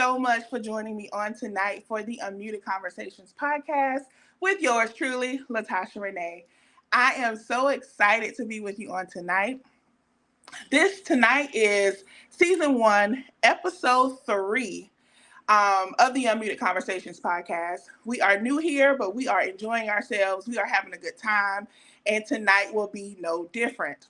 so much for joining me on tonight for the Unmuted Conversations podcast with yours truly, Latasha Renee. I am so excited to be with you on tonight. This tonight is season 1, episode 3 of the Unmuted Conversations podcast. We are new here, but we are enjoying ourselves. We are having a good time, and tonight will be no different.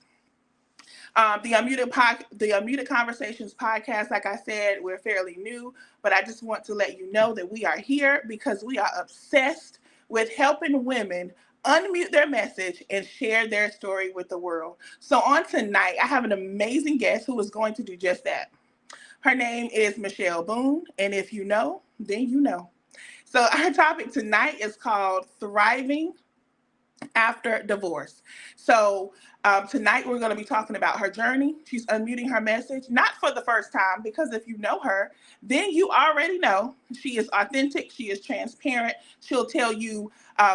The Unmuted Conversations podcast, like I said, we're fairly new, but I just want to let you know that we are here because we are obsessed with helping women unmute their message and share their story with the world. So on tonight, I have an amazing guest who is going to do just that. Her name is Michelle Boone, and if you know, then you know. So our topic tonight is called Thriving After Divorce. So tonight we're going to be talking about her journey. She's unmuting her message, not for the first time, because if you know her, then you already know she is authentic, she is transparent, she'll tell you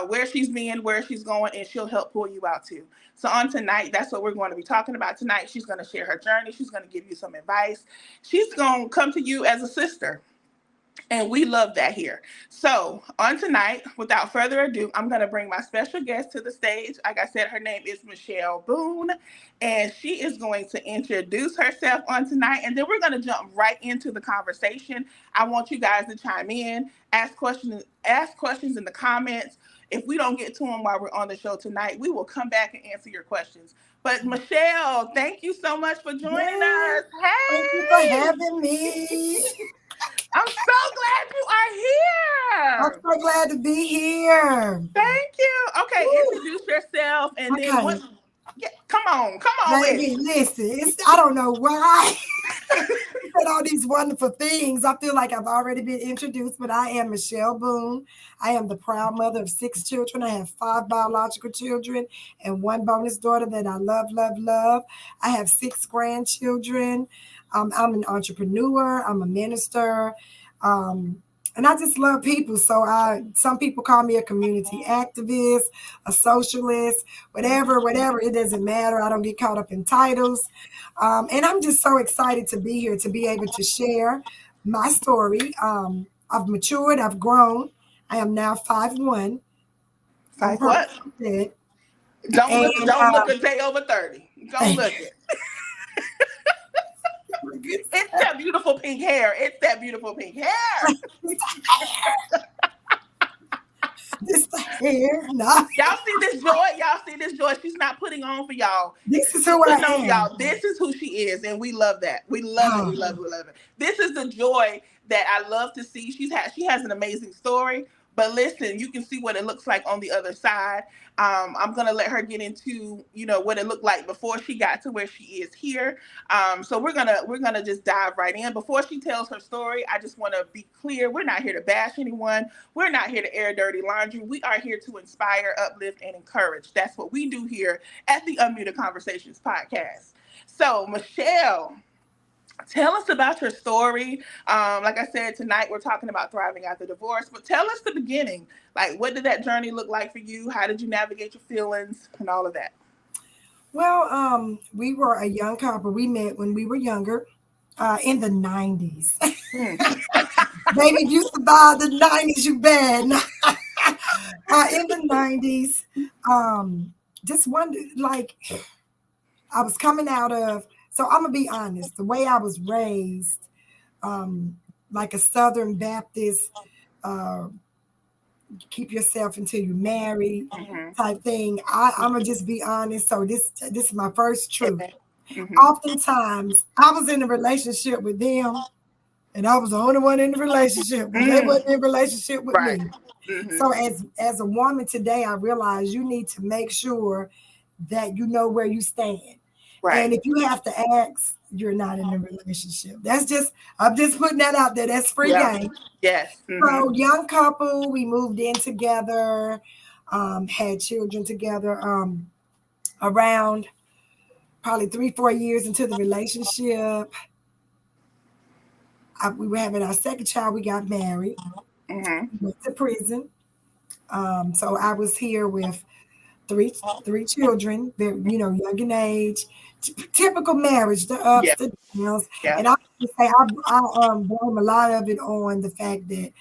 where she's been, where she's going, and she'll help pull you out too. So on tonight, that's what we're going to be talking about tonight. She's going to share her journey. She's going to give you some advice. She's going to come to you as a sister. And we love that here. So on tonight, without further ado, I'm going to bring my special guest to the stage. Like I said, her name is Michelle Boone, and she is going to introduce herself on tonight. And then we're going to jump right into the conversation. I want you guys to chime in, ask questions in the comments. If we don't get to them while we're on the show tonight, we will come back and answer your questions. But Michelle, thank you so much for joining us. Hey! Thank you for having me. I'm so glad you are here. I'm so glad to be here. Thank you. Okay, introduce yourself and then what? Yeah, come on Baby, listen, I don't know why you said all these wonderful things. I feel like I've already been introduced, but I am Michelle Boone. I am the proud mother of 6 children. I have 5 biological children and 1 bonus daughter that I love, love, love. I have 6 grandchildren. I'm an entrepreneur. I'm a minister. And I just love people. So some people call me a community activist, a socialist, whatever. It doesn't matter. I don't get caught up in titles. And I'm just so excited to be here, to be able to share my story. I've matured. I've grown. I am now 5'1". 5 what? Don't look a day over 30. Don't look it. It's that beautiful pink hair. It's that beautiful pink hair. This the hair. No. Y'all see this joy? Y'all see this joy? She's not putting on for y'all. This is who I am. Y'all. This is who she is, and we love that. We love it. We love it. This is the joy that I love to see. She has an amazing story. But listen, you can see what it looks like on the other side. I'm gonna let her get into, what it looked like before she got to where she is here. So we're gonna just dive right in. Before she tells her story, I just want to be clear: we're not here to bash anyone. We're not here to air dirty laundry. We are here to inspire, uplift, and encourage. That's what we do here at the Unmuted Conversations podcast. So Michelle, tell us about your story. Like I said, tonight we're talking about thriving after divorce, but tell us the beginning. Like, what did that journey look like for you? How did you navigate your feelings and all of that? Well, we were a young couple. We met when we were younger, in the 90s. Baby, you survived the 90s, you bad. In the 90s, just wondered, like, I was coming out of, so I'm going to be honest, the way I was raised, like a Southern Baptist, keep yourself until you marry type thing. I'm going to just be honest. So this is my first truth. Oftentimes, I was in a relationship with them, and I was the only one in the relationship, but they wasn't in a relationship with me. So as a woman today, I realize you need to make sure that you know where you stand. Right. And if you have to ask, you're not in a relationship. I'm just putting that out there. That's free game. Yes. So young couple, we moved in together, had children together, around probably 3-4 years into the relationship. We were having our second child. We got married. We went to prison. So I was here with three three children. They're young in age, typical marriage, the Yeah. ups, the downs. Yeah. And I have to say, I blame a lot of it on the fact that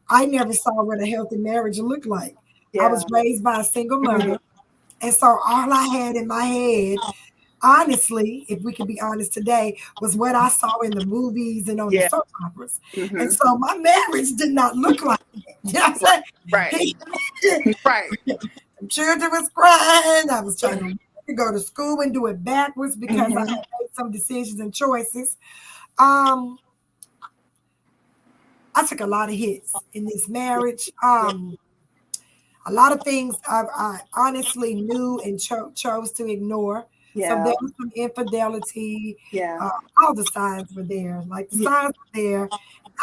I never saw what a healthy marriage looked like. I was Yeah. raised by a single Mhm. mother, and so all I had in my head, honestly, if we can be honest today, was what I saw in the movies and on the Yeah. soap operas. And Hmm. so my marriage did not look like that. You know what I'm Right. saying? Right. The children was crying. I was trying to go to school and do it backwards because I Hmm. had made some decisions and choices. Um, I took a lot of hits in this marriage. Yeah. A lot of things I honestly knew and chose to ignore. So Yeah. there was some infidelity. Yeah. Uh, all the signs were there. Like the Yeah. signs were there.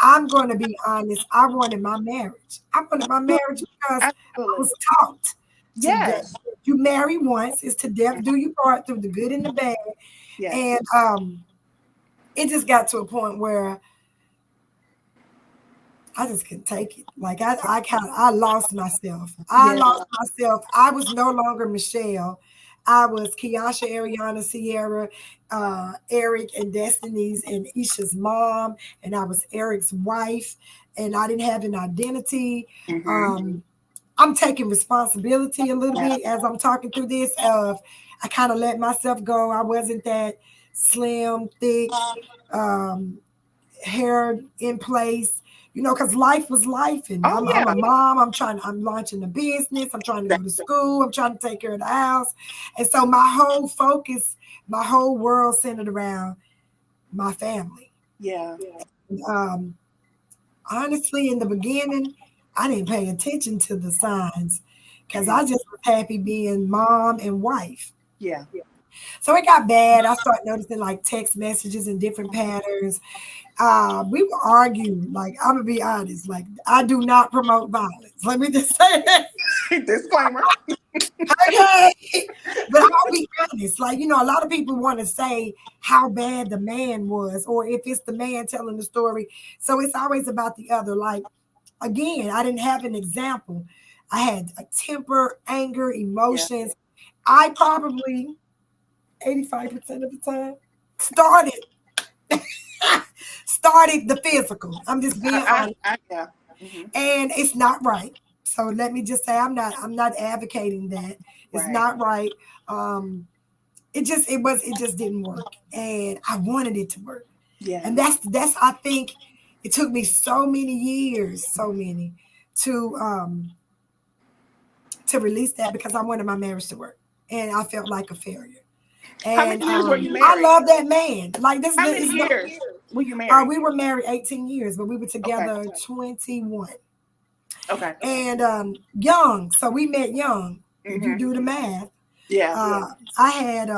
I'm going to be honest. I wanted my marriage. I wanted my marriage because I Absolutely. was taught to death. Yes. You marry once, it's to death do you part through the good and the bad. Yes. And it just got to a point where I just couldn't take it. Like I lost myself. I Yeah. lost myself. I was no longer Michelle. I was Kiasha, Ariana, Sierra, Eric, and Destiny's and Isha's mom, and I was Eric's wife, and I didn't have an identity. Hmm. Um, I'm taking responsibility a little Yeah. bit as I'm talking through this. Of I kind of let myself go. I wasn't that slim, thick. Um, Hair in place, because life was life, and Oh I'm yeah. a mom. I'm launching a business. I'm trying to go to school. I'm trying to take care of the house, and so my whole focus, my whole world centered around my family. Yeah. Um, Honestly, in the beginning, I didn't pay attention to the signs because I just was happy being mom and wife. Yeah. So it got bad. I started noticing like text messages and different patterns. We would argue. Like I'm gonna be honest. Like I do not promote violence. Let me just say that. Disclaimer. Okay, but I'll be honest. Like a lot of people want to say how bad the man was, or if it's the man telling the story. So it's always about the other. Like again, I didn't have an example. I had a temper, anger, Yeah. emotions. I probably 85% of the time started started the physical. I'm just being honest. Yeah. Hmm. And it's not right. So let me just say I'm not advocating that. It's Right. not right. Um it just didn't work. And I wanted it to work. Yeah. And that's I think it took me so many years, so many to release that because I wanted my marriage to work. And I felt like a failure. How And many years were you I married? love that man. Like How this many is no, years were you married? we were married 18 years, but we were Okay. together 21. Okay. And young. So we met young. If you Hmm. do the math, Yeah. I had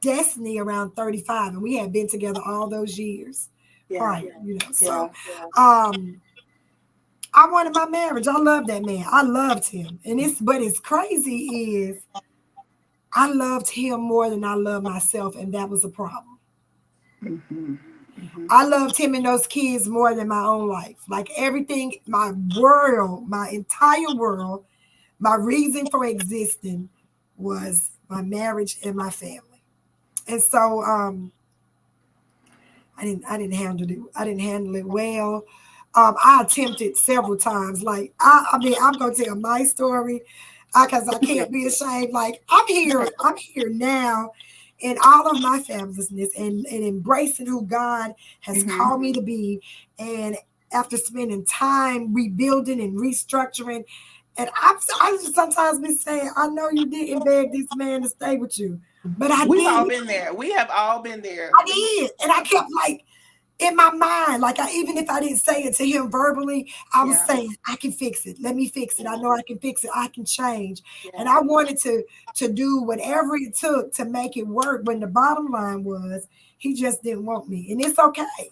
Destiny around 35, and we had been together all those years Yeah. prior. Yeah. So I wanted my marriage. I loved that man. I loved him, and it's crazy is I loved him more than I loved myself, and that was a problem. Hmm. Hmm. I loved him and those kids more than my own life. Like everything, my world, my entire world, my reason for existing was my marriage and my family. And so I didn't handle it. I didn't handle it well. I attempted several times. Like I mean, I'm gonna tell my story because I can't be ashamed. Like I'm here now in all of my fabulousness and embracing who God has Hmm. called me to be. And after spending time rebuilding and restructuring, and I sometimes been saying, I know you didn't beg this man to stay with you, but I We've all did. been there. We have all been there. I did. And I kept like in my mind, like even if I didn't say it to him verbally, I was Yeah. saying, I can fix it. Let me fix it. I know I can fix it. I can change. Yeah. And I wanted to do whatever it took to make it work. When the bottom line was he just didn't want me. And it's okay.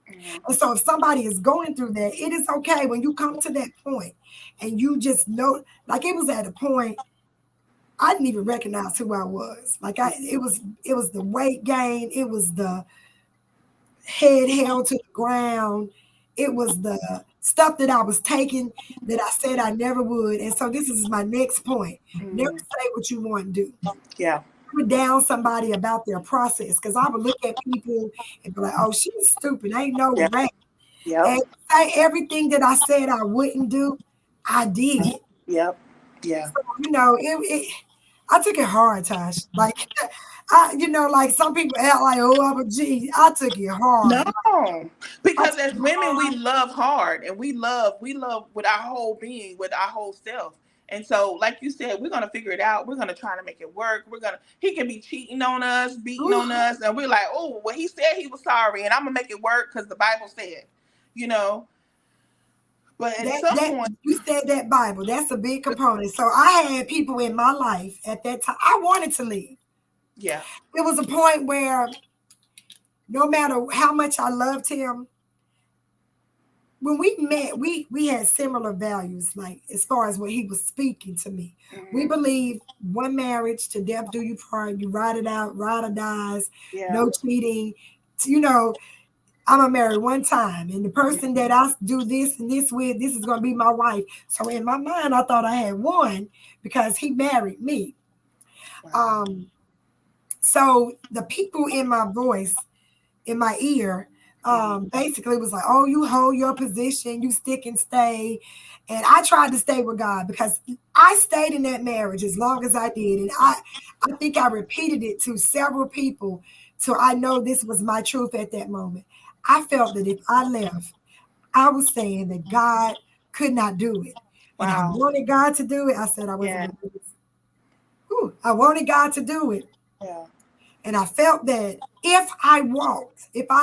Mhm. And so if somebody is going through that, it is okay when you come to that point and you just know, like it was at a point I didn't even recognize who I was. Like it was the weight gain, it was the head held to the ground. It was the stuff that I was taking that I said I never would. And so this is my next point. Never Mm, say what you want to do. yeah. Put down somebody about their process, because I would look at people and be like, oh, she's stupid. Ain't no Yeah. way. Yep. And say everything that I said I wouldn't do, I did. Yep. Yeah. I took it hard, Tosh. Like, like some people act like, oh, I'm a G. I took it hard. No, I because took as it women, we hard. love hard, and we love with our whole being, with our whole self. And so, like you said, we're gonna figure it out. We're gonna try to make it work. He can be cheating on us, beating Ooh, on us, and we're like, oh, well, he said he was sorry, and I'm gonna make it work because the Bible said, you know. But at some that point, you said that Bible. That's a big component. So I had people in my life at that time. I wanted to leave. yeah, It was a point where no matter how much I loved him, when we met, we had similar values, like as far as what he was speaking to me. We hmm, believe one marriage to death do you part. You ride it out, ride or dies, yeah, no cheating. You know, I'm gonna marry one time, and the person that I do this and this with, this is gonna be my wife. So in my mind, I thought I had one because he married me. wow, Um, so the people in my voice, in my ear, hmm, basically was like, oh, you hold your position, you stick and stay. And I tried to stay with God because I stayed in that marriage as long as I did. And I think I repeated it to several people. So I know this was my truth at that moment. I felt that if I left, I was saying that God could not do it. And I wow, wanted God to do it. I said I wasn't yeah, going to do this. I wanted God to do it. yeah, And I felt that if I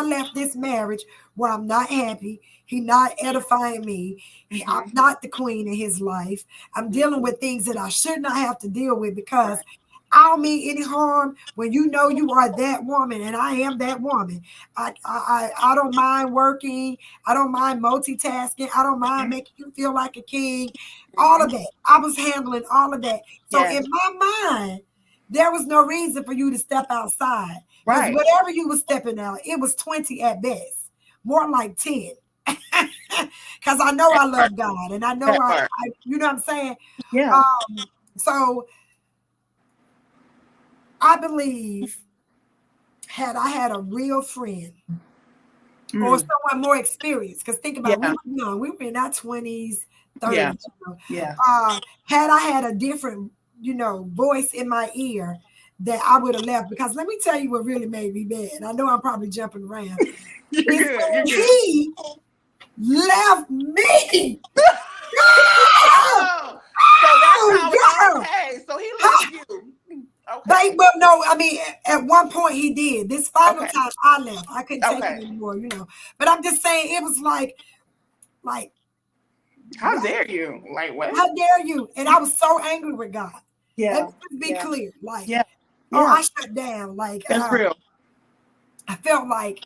left this marriage where I'm not happy, he not edifying me, I'm hmm, not the queen in his life. I'm hmm, dealing with things that I should not have to deal with because right, I don't mean any harm when you know you are that woman, and I am that woman. I don't mind working. I don't mind multitasking. I don't mind hmm, making you feel like a king. All of hmm, that. I was handling all of that. So yes, in my mind, there was no reason for you to step outside because right, whatever you was stepping out, it was 20 at best, more like 10. Because I know I love God and I know that part, you know what I'm saying? yeah, Um, so I believe had I had a real friend or mm, someone more experienced, because think about it, we yeah, were young, we were in our 20s, yeah, 30s, yeah. had I had a different, voice in my ear, that I would have left. Because let me tell you what really made me mad. I know I'm probably jumping around. You're Is good. You're when good. he left me. Oh, so that's Oh, how. girl. Okay, so he left you. They, Okay. but no, I mean, at one point he did. This final Okay. time I left, I couldn't take it Okay. anymore. But I'm just saying, it was like, How what? dare you? Like what? How dare you? And I was so angry with God. Let Yeah. me just be Yeah. clear. Like, Yeah. oh, Yeah. I shut down. Like, That's real. I felt like,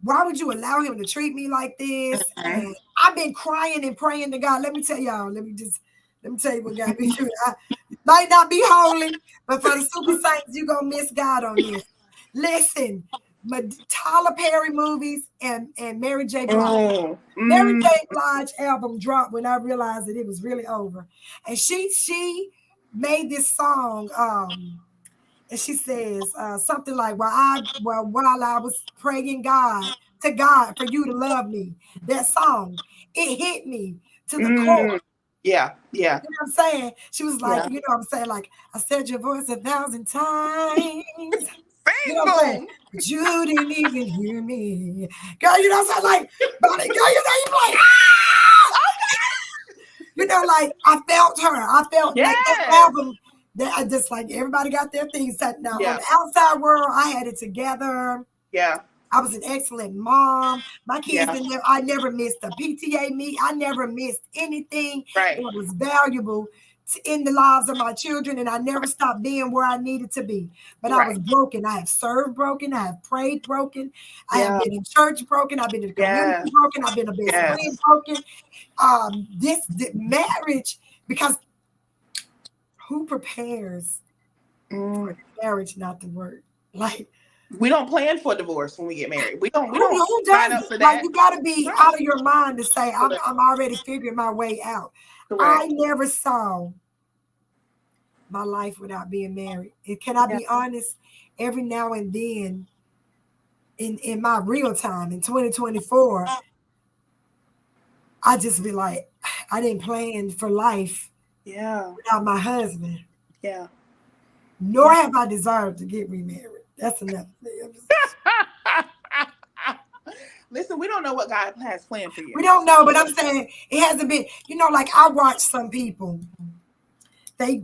why would you allow him to treat me like this? Mhm. And I've been crying and praying to God. Let me tell y'all. Let me tell you what God be doing. I might not be holy, but for the super saints, you gonna miss God on this. Listen, Tyler Perry movies and Mary J. Blige. Mm. Mary Mm. J. Blige album dropped when I realized that it was really over. And she made this song, and she says something like, while I was praying God for you to love me. That song, it hit me to the core. Mm. Yeah. Yeah. You know what I'm saying? She was like, Yeah. you know what I'm saying? Like, I said your voice 1,000 times. You know Sing, what I'm saying? boom. But you didn't even hear me. Girl, you know what I'm saying? Like, buddy, girl, you like, like I felt her. I felt like that Yes. album that I just like everybody got their things set. Now on Yeah. the outside world, I had it together. Yeah. I was an excellent mom. My kids Yeah. didn't never, I never missed a PTA meet. I never missed anything Right. that was valuable in the lives of my children. And I never stopped being where I needed to be. But I was Right. broken. I have served broken. I have prayed broken. I have Yeah. been in church broken. I've been in the community Yes. broken. I've been a best friend Yes. broken. This marriage, because who prepares Mm. for marriage not to work? Like, We don't plan for divorce when we get married. We don't Who sign does up it? for Like that. you got to be Right. out of your mind to say Correct. I'm already figuring my way out. I Correct. never saw my life without being married. And can I Yeah. be honest? Every now and then, in my real time in 2024, I just be like, I didn't plan for life Yeah. without my husband. Yeah. Nor Yeah. have I deserved to get remarried. That's another thing. Listen, we don't know what God has planned for you. We don't know, but I'm saying it hasn't been. Like I watch some people. They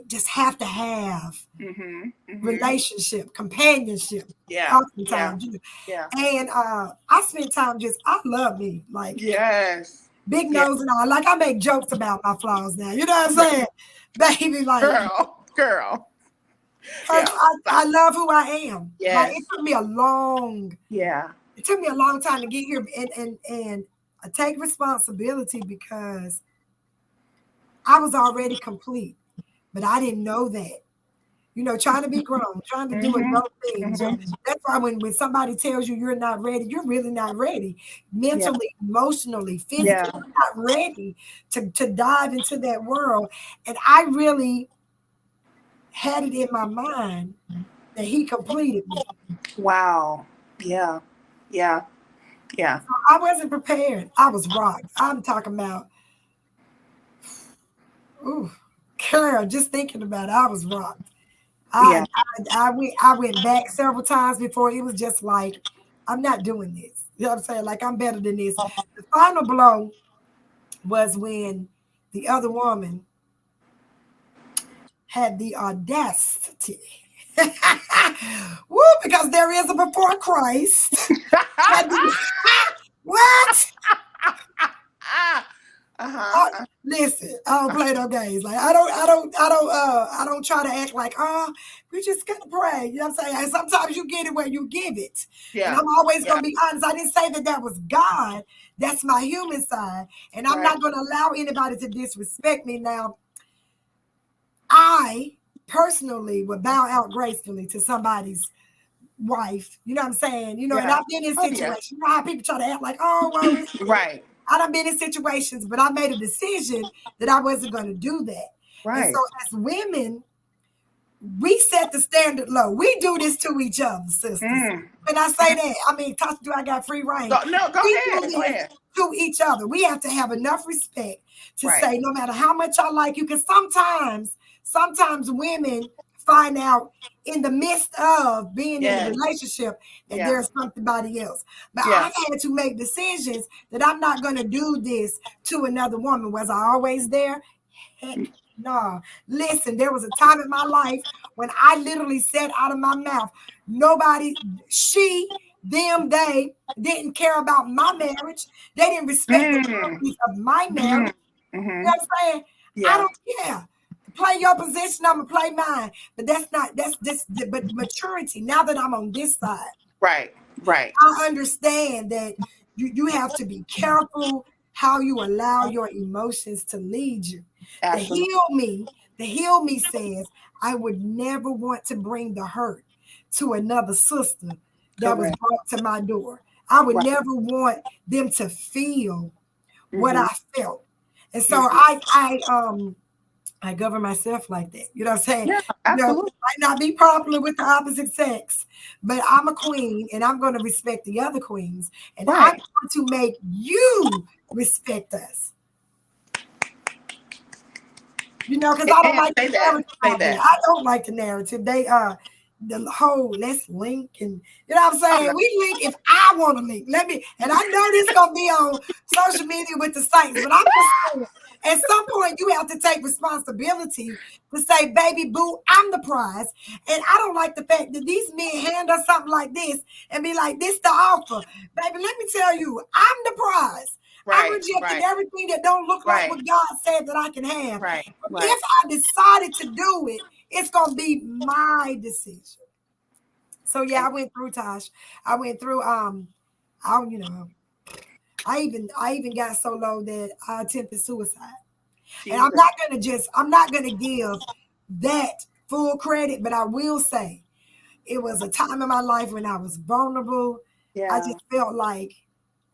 just have to have Mhm. Mhm. relationship, companionship. Yeah. Yeah. Oftentimes, Yeah. and I spend time I love me like Yes. big Yeah. nose and all. Like I make jokes about my flaws now. You know what I'm saying, baby? Like Girl. Girl. because Yeah. I love who I am. Like Yes. it Yeah. took me a long time to get here, and I take responsibility because I was already complete, but I didn't know that. Trying to be grown, trying to do Mhm. adult things. Mhm. That's why when somebody tells you you're not ready, you're really not ready. Yeah. Mentally, emotionally, physically, Yeah. you're not ready to dive into that world. And I really had it in my mind that he completed me. Wow. Yeah. Yeah. Yeah. I wasn't prepared. I was rocked. I'm talking about, ooh, girl, just thinking about it, I was rocked. I, Yeah. I went back several times before it was just like, I'm not doing this. You know what I'm saying? Like I'm better than this. The final blow was when the other woman had the audacity. Woo, because there is a before Christ. Had the- what? Uh-huh. Listen, I don't play no games. Like I don't try to act like, we just gotta pray. You know what I'm saying? And sometimes you get it where you give it. And Yeah. I'm always Yeah. gonna be honest. I didn't say that was God. That's my human side. And I'm Right. not gonna allow anybody to disrespect me. Now, I personally would bow out gracefully to somebody's wife. You know what I'm saying? And Yeah. I've been in Oh yeah. situations. You know how people try to act like, oh, well, Right. I done been in situations, but I made a decision that I wasn't going to do that. And so Right. as women, we set the standard low. We do this to each other, sisters. Mm. When I say that, I mean, do I got free reign? Go, no, go We do ahead. Go this ahead. to each other. We have to have enough respect to Right. say, no matter how much I like you, because sometimes women find out in the midst of being in the Yes. relationship that Yeah. there's somebody else. But Yeah. I've had to make decisions that I'm not going to do this to another woman. Was I always there? Heck no. Listen, there was a time in my life when I literally said out of my mouth, nobody, they didn't care about my marriage. They didn't respect the Mm. boundaries of my marriage. Mhm. You know Mhm. what I'm saying? I Yeah. don't care. Play your position, I'm gonna play mine. But that's this but maturity. Now that I'm on this side, Right. Right. I understand that you have to be careful how you allow your emotions to lead you. The Absolutely. heal me, the heal me says, I would never want to bring the hurt to another sister that was Correct. brought to my door. I would Right. never want them to feel what I Mhm. felt. And so Mhm. I govern myself like that. You know what I'm saying? Yeah. Absolutely. Might not be popular with the opposite sex, but I'm a queen and I'm going to respect the other queens. And I'm Right. going to make you respect us. Because I don't And like say the that. narrative Say out there. that. I don't like the narrative. They the whole let's link and you know what I'm Oh saying? no. We link if I want to link. Let me and I know this gonna be on social media with the saints, but I'm just saying at some point you have to take responsibility to say, baby boo, I'm the prize. And I don't like the fact that these men hand us something like this and be like, this the offer. Baby, let me tell you, I'm the prize. I'm Right. rejecting Right. everything that don't look like Right. what God said that I can have. Right. But Right. if I decided to do it, it's gonna be my decision. So yeah, I went through Tosh. I went through I I even got so low that I attempted suicide. And Jesus. I'm not gonna give that full credit, but I will say it was a time in my life when I was vulnerable. I Yeah. just felt like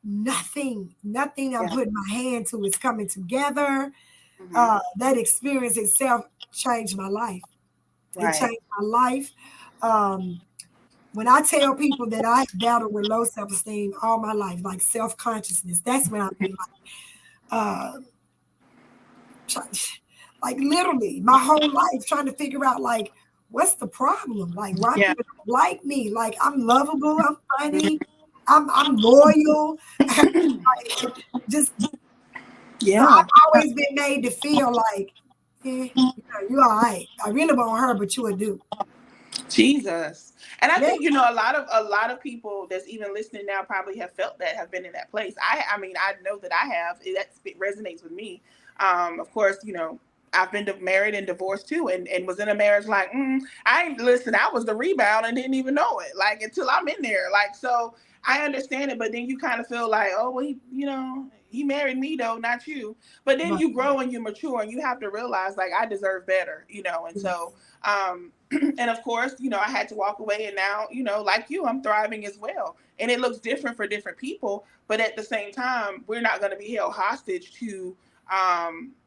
nothing I'm Yeah. putting my hand to is coming together. Hmm. That experience itself changed my life. It Right. changed my life. Um, when I tell people that I battled with low self-esteem all my life, like self-consciousness, that's when I've been uh, try- like literally my whole life trying to figure out like what's the problem? Like why Yeah. people don't like me? Like I'm lovable, I'm funny, I'm loyal. Like, just so Yeah. I've always been made to feel like, you all right. I really want her, but you a do. Jesus. And I Yeah, think, you know, a lot of people that's even listening now probably have felt that, have been in that place. I mean, I know that I have. It resonates with me. Of course, you know, I've been married and divorced too, and was in a marriage like, I ain't listen. I was the rebound and didn't even know it, like until I'm in there. Like, so I understand it, but then you kind of feel like, oh well, he married me though, not you. But then but you grow and you mature and you have to realize like I deserve better, you know. And yes, so and of course, you know, I had to walk away, and now, you know, like you, I'm thriving as well. And it looks different for different people, but at the same time, we're not going to be held hostage to,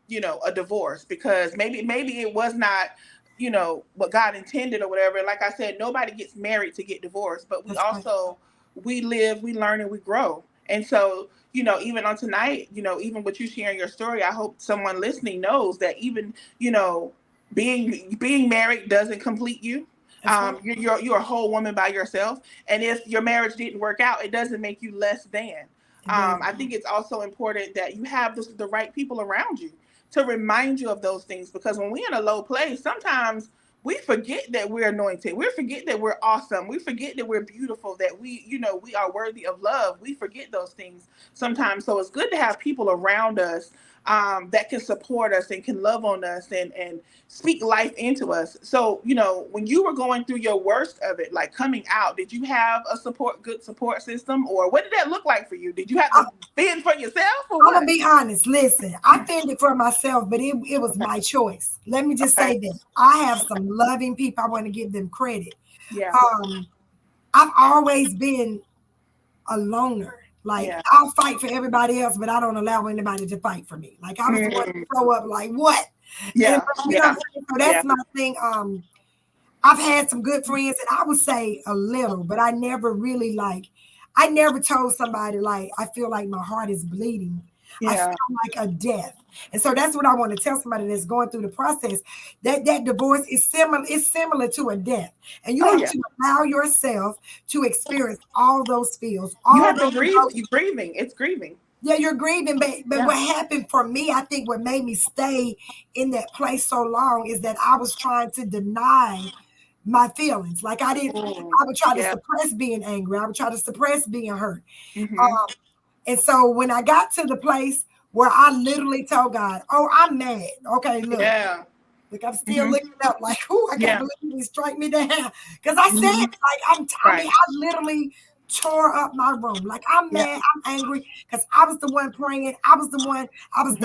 you know, a divorce, because maybe it was not, you know, what God intended or whatever. Like I said, nobody gets married to get divorced, but we that's right. also we live, we learn, and we grow. And so, you know, even on tonight, you know, even with you sharing your story, I hope someone listening knows that even, you know, being married doesn't complete you. That's right. You're a whole woman by yourself, and if your marriage didn't work out, it doesn't make you less than. It does. I think it's also important that you have the right people around you to remind you of those things, because when we're in a low place, sometimes we forget that we're anointed. We forget that we're awesome. We forget that we're beautiful, that we, you know, we are worthy of love. We forget those things sometimes. So it's good to have people around us that can support us and can love on us and speak life into us. So, you know, when you were going through your worst of it, like coming out, did you have a good support system, or what did that look like for you? Did you have I, to fend for yourself or I'm gonna what? be honest. Listen, I fended for myself, but it was my choice. Let me just Okay. say that I have some loving people. I want to give them credit. Yeah. Um, I've always been a loner. Like Yeah. I'll fight for everybody else, but I don't allow anybody to fight for me. Like I was the one to Mm. throw up, like what? And Yeah. you know what I'm Yeah. saying? So Yeah. that's my thing. I've had some good friends, and I would say a little, but I never really like. I never told somebody like I feel like my heart is bleeding. I feel Yeah. like a death, and so that's what I want to tell somebody that's going through the process. That divorce is similar. It's similar to a death, and you Oh have yeah. to allow yourself to experience all those feels, You all have to those grieve. emotions. You grieving. It's grieving. Yeah, you're grieving, but Yeah. what happened for me, I think what made me stay in that place so long is that I was trying to deny my feelings. Like Mm. I would try to Yeah. suppress being angry. I would try to suppress being hurt. Hmm. Um, and so when I got to the place where I literally told God, "Oh, I'm mad. Okay, Yeah. look, I'm still Hmm. looking up like, who I can't Yeah. believe he strike me down." Because I said, Hmm. like, I mean, Right. I literally tore up my room. Like, I'm Yeah. mad, I'm angry because I was the one praying. I was the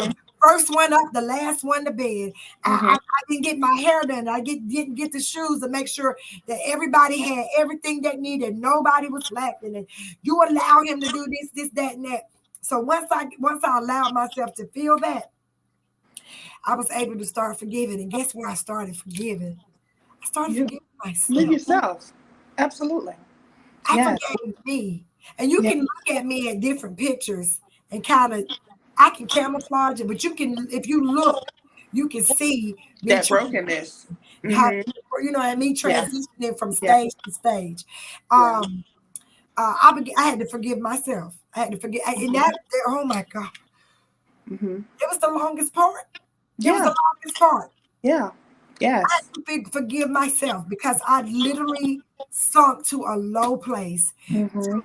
Hmm. first one up, the last one to bed. Hmm. I didn't get my hair done. Didn't get the shoes to make sure that everybody had everything they needed. Nobody was lacking. And you allow him to do this, that, and that. So once I allowed myself to feel that, I was able to start forgiving. And guess where I started forgiving? I started You. forgiving With myself. yourself. Absolutely. I Yes. forgave me. And you Yeah. can look at me at different pictures and kind of, I can camouflage it, but you can, if you look, you can see me That brokenness. how, Hmm. you know, and me Yeah. transitioning from Yeah. stage to stage. Yeah. Um, I had to forgive myself. I had to forgive, and Hmm. oh my God, Hmm. it was the longest part. It was the Yeah. longest part. Yeah. I Yes. had to forgive myself because I literally sunk to a low place Hmm.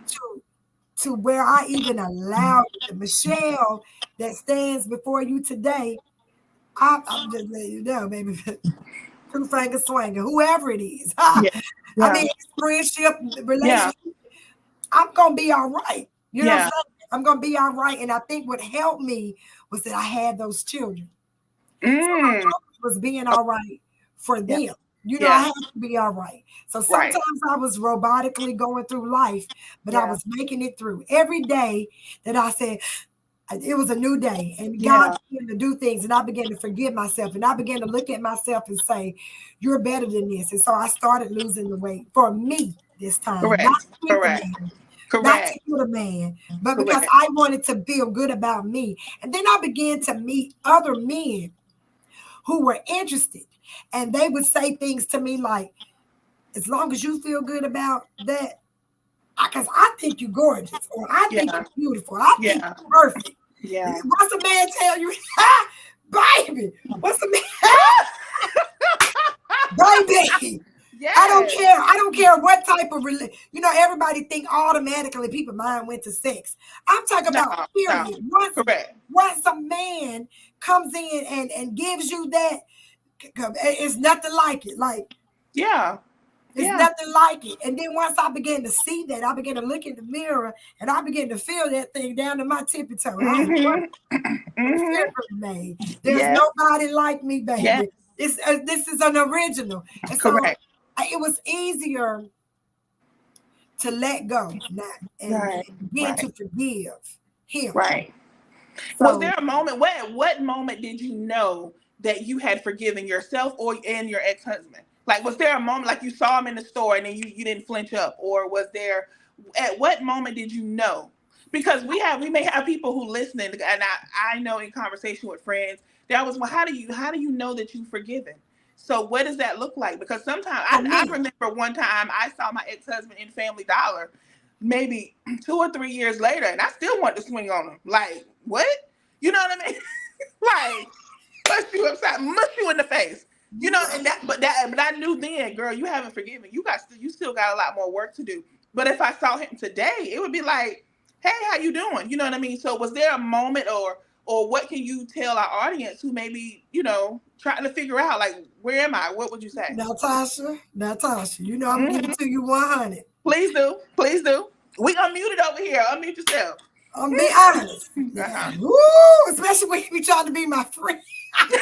to where I even allowed the Michelle that stands before you today. I'm just letting you know, baby. Two finger swinger, whoever it is. Yeah. I Yeah. mean, friendship, Yeah. relationship. I'm gonna be all right. You know what I'm Yeah. saying? I'm gonna be all right. And I think what helped me was that I had those children. So my Mm. focus was being all right for Yeah. them. I Yeah. have to be all right. So Right. sometimes I was robotically going through life, but I Yeah. was making it through. Every day that I said, it was a new day, and God Yeah. began to do things, and I began to forgive myself, and I began to look at myself and say, "You're better than this." And so I started losing the weight for me this time, not Correct. to fit the Correct. man, not to Correct. fit a man, but because Correct. I wanted to feel good about me. And then I began to meet other men who were interested, and they would say things to me like, "As long as you feel good about that, because I think you're gorgeous, or I think Yeah. you're beautiful, I think Yeah. you're perfect." Yeah. What's a man tell you? Baby, what's a man? Baby, I don't Yes. care. I don't care what type of everybody think automatically people mind went to sex. I'm talking No. about No. period. Correct. Once a man comes in and gives you that, it's nothing like it. Like, Yeah. it's Yeah. nothing like it. And then once I began to see that, I began to look in the mirror and I began to feel that thing down to my tippy toe. I am Mm-hmm. Mm-hmm. fearfully made. There's Yes. nobody like me, Yes. baby. This is an original. And so Correct. it was easier to let go and Right. begin Right. to forgive him. Right. Was So there a moment? What moment did you know that you had forgiven yourself or and your ex husband? Like, was there a moment like you saw him in the store and then you didn't flinch up, or was there? At what moment did you know? Because we may have people who listening, and I know in conversation with friends that was, well, how do you know that you've forgiven? So what does that look like? Because sometimes for I me, remember one time I saw my ex husband in Family Dollar, maybe 2 or 3 years later, and I still want to swing on him. Like, what? You know what I mean? Like, push you upside, mush you in the face. You know, and but I knew then, girl, you haven't forgiven. You still got a lot more work to do. But if I saw him today, it would be like, hey, how you doing? You know what I mean? So was there a moment, or what can you tell our audience who maybe, trying to figure out, like, where am I? What would you say? Natasha, I'm gonna give Hmm. it to you 100. Please do. Please do. We unmuted over here. Unmute yourself. I'm be honest. Uh-huh. Woo, especially when you be trying to be my friend. Let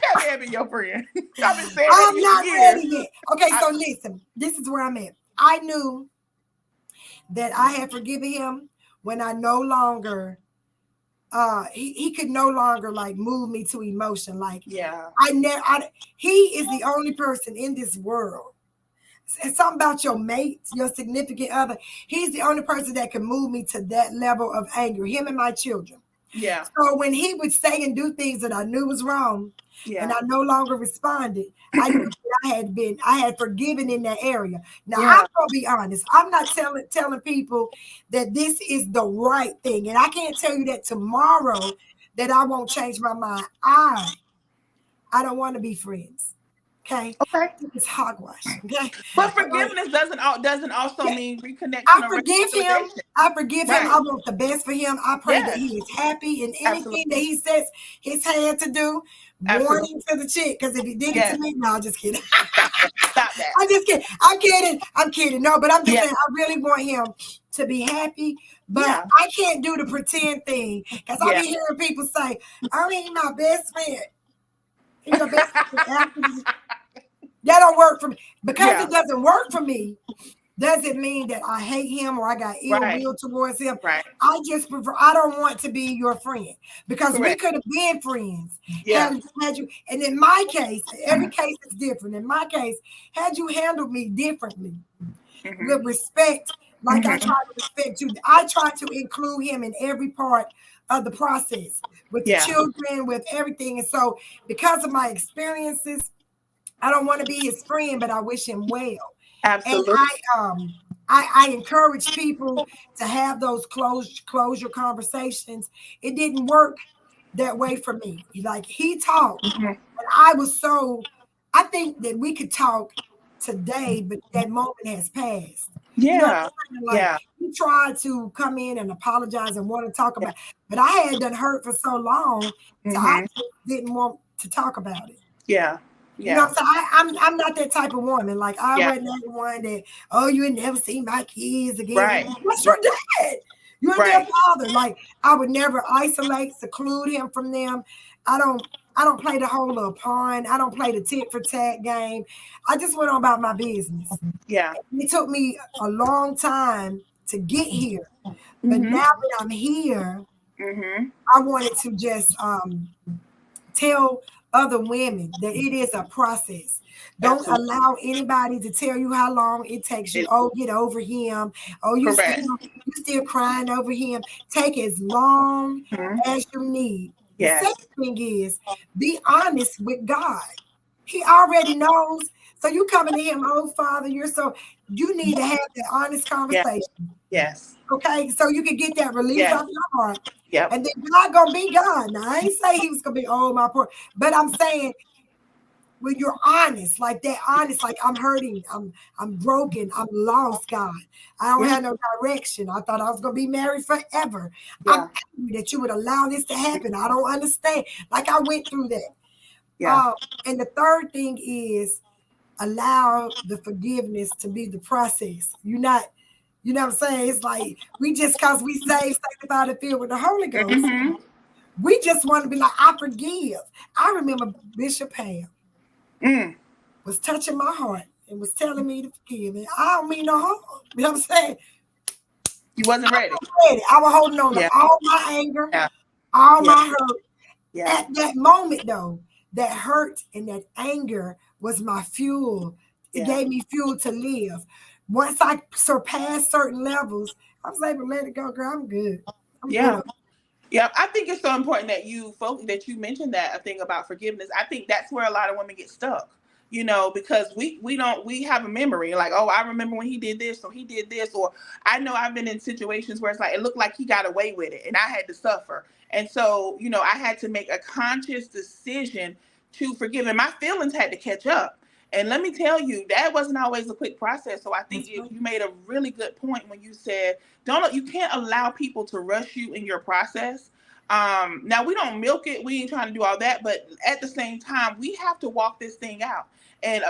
that man be your friend. I've been saying that to I'm you for not years. ready yet. Okay, I, so listen, this is where I'm at. I knew that I had forgiven him when I no longer he could no longer like move me to emotion. Like, yeah. he is the only person in this world. It's something about your mate, your significant other. He's the only person that can move me to that level of anger, him and my children. Yeah. So when he would say and do things that I knew was wrong, and Yeah. I no longer responded, I knew that I had forgiven in that area. Now I'm Yeah. gonna be honest. I'm not telling people that this is the right thing, and I can't tell you that tomorrow that I won't change my mind. I don't want to be friends. Okay, Okay. it's hogwash. Okay, But uh, forgiveness doesn't also yeah, mean reconnection I or forgive him. reconciliation. I forgive him. Right. I want the best for him. I pray that Yes. he is happy in anything that Absolutely. he sets his hand to do. Warning Absolutely. to the chick, because if he did it to Yes. me, no, I'm just kidding. Stop that. Stop that. I'm just kidding. I'm kidding. I'm kidding. No, but I'm just Yeah. saying I really want him to be happy. But Yeah. I can't do the pretend thing because I Yeah. be hearing people say, "Oh, he's my best friend." He's your best friend. That don't work for me. Because Yeah. it doesn't work for me, doesn't mean that I hate him or I got ill Right. will towards him. Right. I just prefer, I don't want to be your friend because we Correct. could have been friends Yeah. had you, and in my case, every case is different. In my case, had you handled me differently Hmm. with respect, like I Hmm. try to respect you, I try to include him in every part of the process with the Yeah. children, with everything. And so, because of my experiences, I don't want to be his friend, but I wish him well. And Absolutely. I encourage people to have those closure conversations. It didn't work that way for me. Like he talked, Hmm. but I was so I think that we could talk today, but that moment has passed. You know what Yeah. I'm saying? Like Yeah. he tried to come in and apologize and want to talk Yeah. about, but I had done hurt for so long, so I Hmm. just didn't want to talk about it. Yeah. You know, Yeah. so I'm not that type of woman. Like I Yeah. wasn't that one that, oh, you would never see my kids again. Right. What's your dad? You're their Right. father. Like I would never isolate, seclude him from them. I don't. I don't play the whole little pawn. I don't play the tit for tat game. I just went on about my business. Yeah. It took me a long time to get here. But now Mhm. that I'm here, Mhm. I wanted to just tell other women that it is a process. Don't Absolutely. allow anybody to tell you how long it takes you. It, Oh, get over him. Oh, correct. you still crying over him. Take as long Mhm. as you need. The second Yes. thing is be honest with God. He already knows. So you coming to him, oh Father, you're so you need to have that honest Yeah. conversation. Yes. Okay, so you can get that release Yes. off your heart. Yep. And then God gonna be God. Now I ain't say he was gonna be oh my poor, but I'm saying when you're honest, like that honest, like I'm hurting, I'm broken, I'm lost, God. I don't Yeah. have no direction. I thought I was gonna be married forever. I'm Yeah. angry that you would allow this to happen. I don't understand. Like I went through that. Yeah. Um, and the third thing is allow the forgiveness to be the process. You're not, you know what I'm saying? It's like we just cause we saved, sanctified, and filled with the Holy Ghost. Mhm. We just want to be like, I forgive. I remember Bishop Pam Mm. was touching my heart and was telling me to forgive. And I don't mean no harm. You know what I'm saying? You wasn't ready. I was holding on to Yeah. all my anger, Yeah. all Yeah. my hurt. Yeah. At that moment, though, that hurt and that anger was my fuel. It Yeah. gave me fuel to live. Once I surpassed certain levels, I was able to let it go, girl. I'm good. I'm Yeah. good. Yeah, I think it's so important that you mentioned that a thing about forgiveness. I think that's where a lot of women get stuck. Because we have a memory like, oh, I remember when he did this or he did this, or I know I've been in situations where it's like it looked like he got away with it and I had to suffer. And so, I had to make a conscious decision to forgive, and my feelings had to catch up. And let me tell you, that wasn't always a quick process. So I think That's right. you made a really good point when you said don't you can't allow people to rush you in your process. Now we don't milk it. We ain't trying to do all that, but at the same time, we have to walk this thing out. And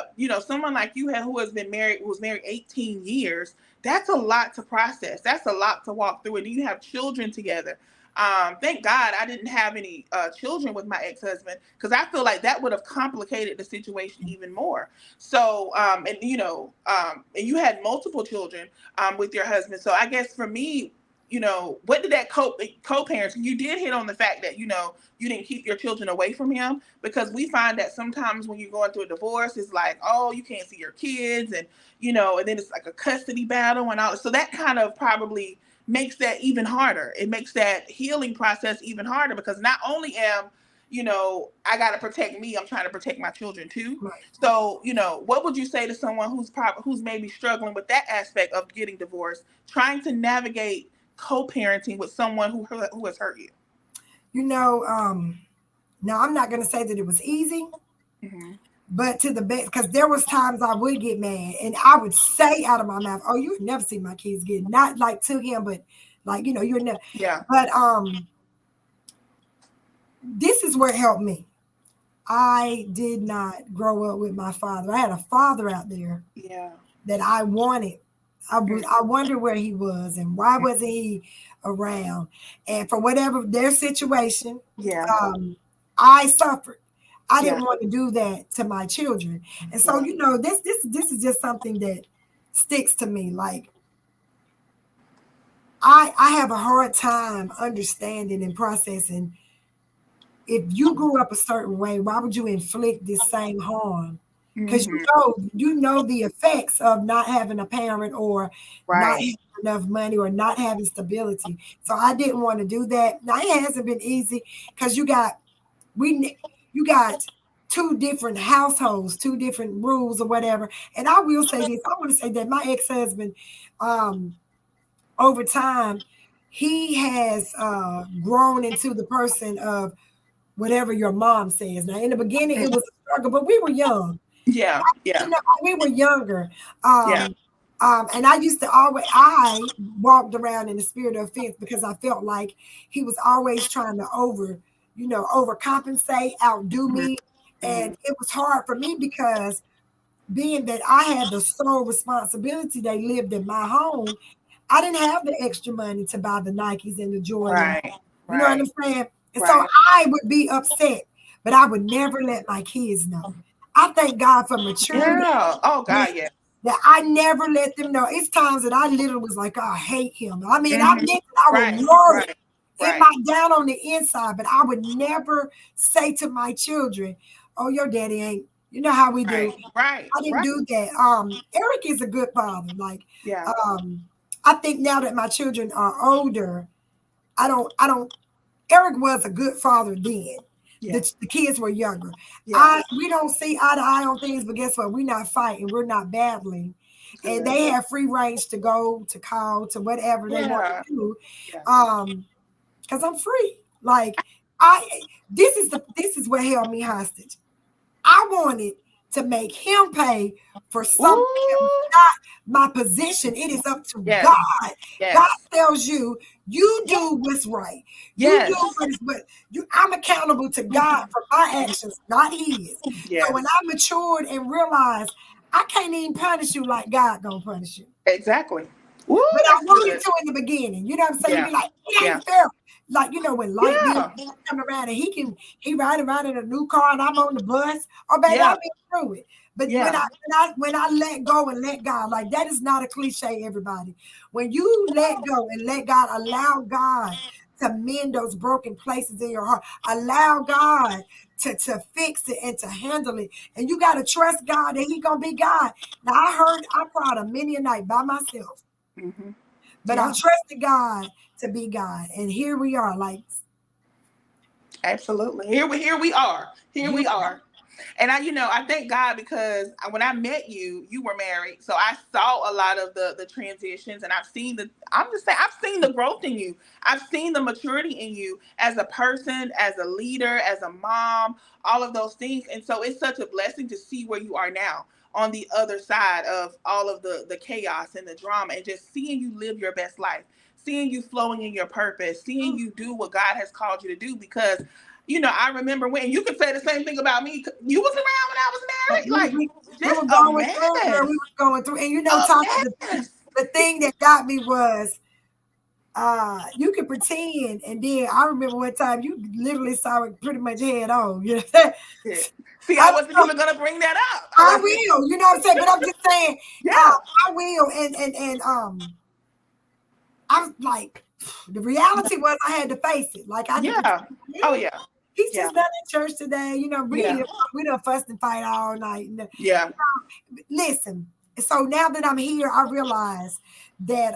someone like you who has been married, who was married 18 years, that's a lot to process. That's a lot to walk through. And you have children together. Thank God I didn't have any children with my ex-husband, because I feel like that would have complicated the situation even more. So, and you had multiple children with your husband. So I guess for me, what did that co-parents, you did hit on the fact that, you didn't keep your children away from him, because we find that sometimes when you're going through a divorce, it's like, oh, you can't see your kids, and then it's like a custody battle and all. So that kind of probably makes that even harder. It makes that healing process even harder, because not only I got to protect me, I'm trying to protect my children too. Right. So, what would you say to someone who's maybe struggling with that aspect of getting divorced, trying to navigate co-parenting with someone who has hurt you? You know, now I'm not gonna say that it was easy, Hmm. but to the best, because there was times I would get mad and I would say out of my mouth, "Oh, you would never see my kids get," not like to him, but like you would never. Yeah. But this is where it helped me. I did not grow up with my father. I had a father out there Yeah. that I wanted. I wonder where he was and why wasn't he around. And for whatever their situation, Yeah. um, I suffered. I Yeah. didn't want to do that to my children. And so, Yeah. this is just something that sticks to me. Like I have a hard time understanding and processing if you grew up a certain way, why would you inflict this same harm? Because Hmm. you know the effects of not having a parent or not Right. having enough money or not having stability. So I didn't want to do that. Now it hasn't been easy because we you got two different households, two different rules or whatever. And I will say this: I want to say that my ex-husband, um, over time, he has grown into the person of whatever your mom says. Now, in the beginning, it was a struggle, but we were young. Yeah. You Yeah. know, we were younger. Yeah. And I used to always, I walked around in the spirit of offense because I felt like he was always trying to overcompensate, outdo Hmm. me. Hmm. And it was hard for me because being that I had the sole responsibility, they lived in my home. I didn't have the extra money to buy the Nikes and the Jordans. Right. You know what I'm Right. saying? And so Right. I would be upset. but I would never let my kids know. I thank God for maturity. Yeah. Oh That, God, yeah. that I never let them know. It's times that I literally was like, oh, I hate him. I mean, I Hmm. meant it. I would Right. know it Right. in Right. my down on the inside, but I would never say to my children, "Oh, your daddy ain't." You know how we do. Right. Right. I didn't Right. do that. Eric is a good father. Like, Yeah. um, I think now that my children are older, I don't Eric was a good father then. Yeah. The kids were younger. Yeah. We don't see eye to eye on things, but guess what? We're not fighting. We're not battling. And Good. they have free range to go, to call, to whatever they want to Yeah. do. Yeah. Because I'm free. Like I this is what held me hostage. I wanted to make him pay for something that was Ooh. not my position. It is up to Yes. God. God Yes. tells you, you do what's right. You do Yes. what is what you I'm accountable to God for my actions, not his. So when Yes. I matured and realized I can't even punish you like God gonna punish you. Exactly. Ooh, But I that's wanted good. to in the beginning. You know what I'm saying? You Yeah. be like, it Yeah. ain't fair. Like, when light bill Yeah. come around and he riding around in a new car and I'm on the bus. Oh baby, Yeah. I've been through it. But when Yeah. I let go and let God, like that is not a cliche, everybody. When you let go and let God, allow God to mend those broken places in your heart, allow God to fix it and to handle it. And you got to trust God that He gonna be God. Now I cried a many a night by myself. Hmm. But I Yeah. trusted God to be God. And here we are. Like, Absolutely. Here we are. Here here we are. And I thank God because when I met you, you were married. So I saw a lot of the transitions, and I'm just saying, I've seen the growth in you. I've seen the maturity in you as a person, as a leader, as a mom, all of those things. And so it's such a blessing to see where you are now on the other side of all of the chaos and the drama, and just seeing you live your best life, seeing you flowing in your purpose, seeing you do what God has called you to do. Because I remember when you could say the same thing about me. You was around when I was married, we like were just a going through, girl. We mess, were going through. And a Tasha, mess. the thing that got me was you could pretend, and then I remember one time you literally saw it pretty much head on. Yeah. See, I I don't wasn't know. even gonna bring that up. I I wasn't. will, you know what I'm saying? But I'm just saying, Yeah, I will. And I was like, the reality was I had to face it. Like I could pretend, yeah. Oh yeah, yeah, he's yeah, just not in church today. yeah, We done fuss and fight all night. yeah, Listen, so now that I'm here, I realize that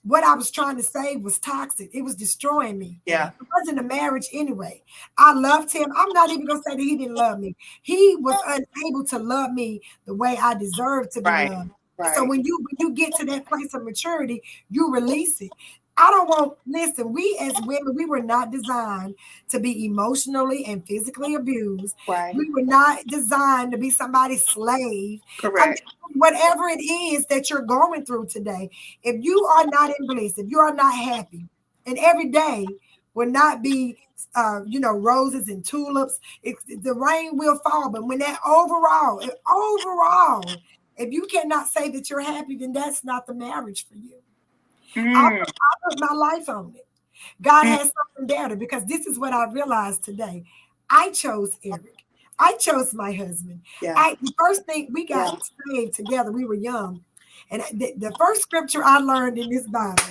what I was trying to say was toxic. It was destroying me. yeah. It wasn't a marriage anyway. I loved him. I'm not even gonna say that he didn't love me. He was unable to love me the way I deserved to be Right, loved. So right. when you get to that place of maturity, you release it. I don't want, listen, we as women, we were not designed to be emotionally and physically abused. Right. We were not designed to be somebody's slave. I mean, Correct. whatever it is that you're going through today, if you are not in bliss, if you are not happy, and every day will not be, roses and tulips, the rain will fall. But when that overall, if you cannot say that you're happy, then that's not the marriage for you. Mm, I put my life on it. God mm, has something better because this is what I realized today. I chose Eric. I chose my husband. yeah, The first thing we got yeah. saved together, we were young. And the first scripture I learned in this Bible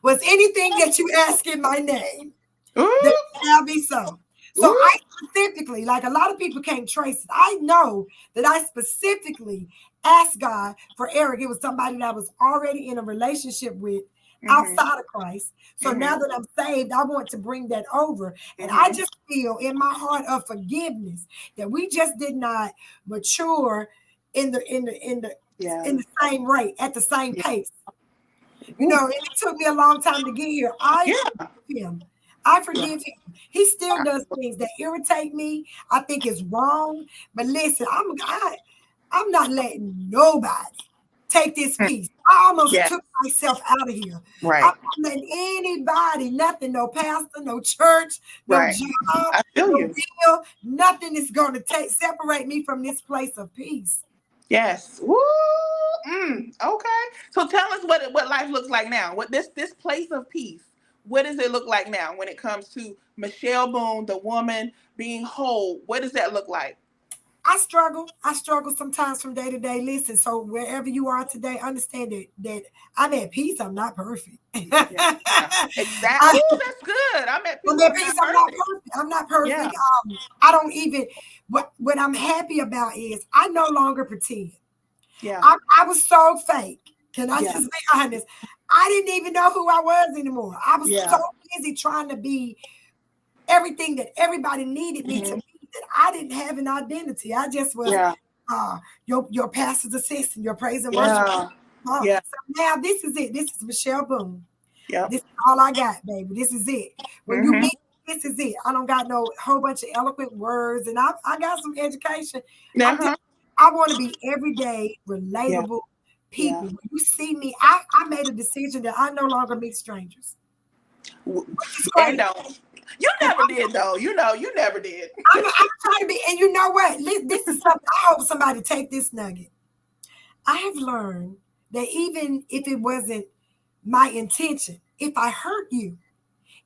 was anything that you ask in my name, that Ooh, shall be so. So ooh. I specifically, like a lot of people can't trace it. I know that I specifically asked God for Eric. It was somebody that I was already in a relationship with Mhm, outside of Christ. So now mhm, that I'm saved, I want to bring that over. And I mhm. just feel in my heart of forgiveness that we just did not mature in the in the in the Yeah, in the same rate at the same yeah. pace. Ooh, And it took me a long time to get here. I yeah, forgive him. I yeah. forgive him. He still does things that irritate me. I think it's wrong. But listen, I'm not letting nobody take this Mm, peace. I almost yeah. took myself out of here. I'm Right, not letting anybody, nothing, no pastor, no church, no right. job, I feel no you. bill, nothing is going to separate me from this place of peace. Yes. Woo. Okay. So tell us what life looks like now. What this place of peace. what does it look like now when it comes to Michelle Boone, the woman being whole? What does that look like? I struggle. I struggle sometimes from day to day. Listen, so wherever you are today, understand that I'm at peace. I'm not perfect. Yeah, yeah, exactly. I, Oh, that's good. I'm at I'm peace. at I'm peace. not I'm not perfect. perfect. I'm not perfect. Yeah, I don't even. What I'm happy about is I no longer pretend. yeah, I was so fake. Can I yeah, just be honest? I didn't even know who I was anymore. I was so yeah. busy trying to be everything that everybody needed me to Hmm. be that I didn't have an identity. I just was Yeah, your pastor's assistant, your praise and worship. yeah, yeah, So now this is it. This is Michelle Boone. yep. This is all I got, baby. This is it. When you Hmm. meet, this is it. I don't got no whole bunch of eloquent words, and I got some education. I'm just Uh-huh. I want to be everyday, Yeah, relatable yeah. people. When you see me, I made a decision that I no longer meet strangers, which is And crazy. don't. You And never did though. You know, you never did. I'm trying to be, and you know what? This is something I hope somebody take this nugget. I have learned that even if it wasn't my intention, if I hurt you,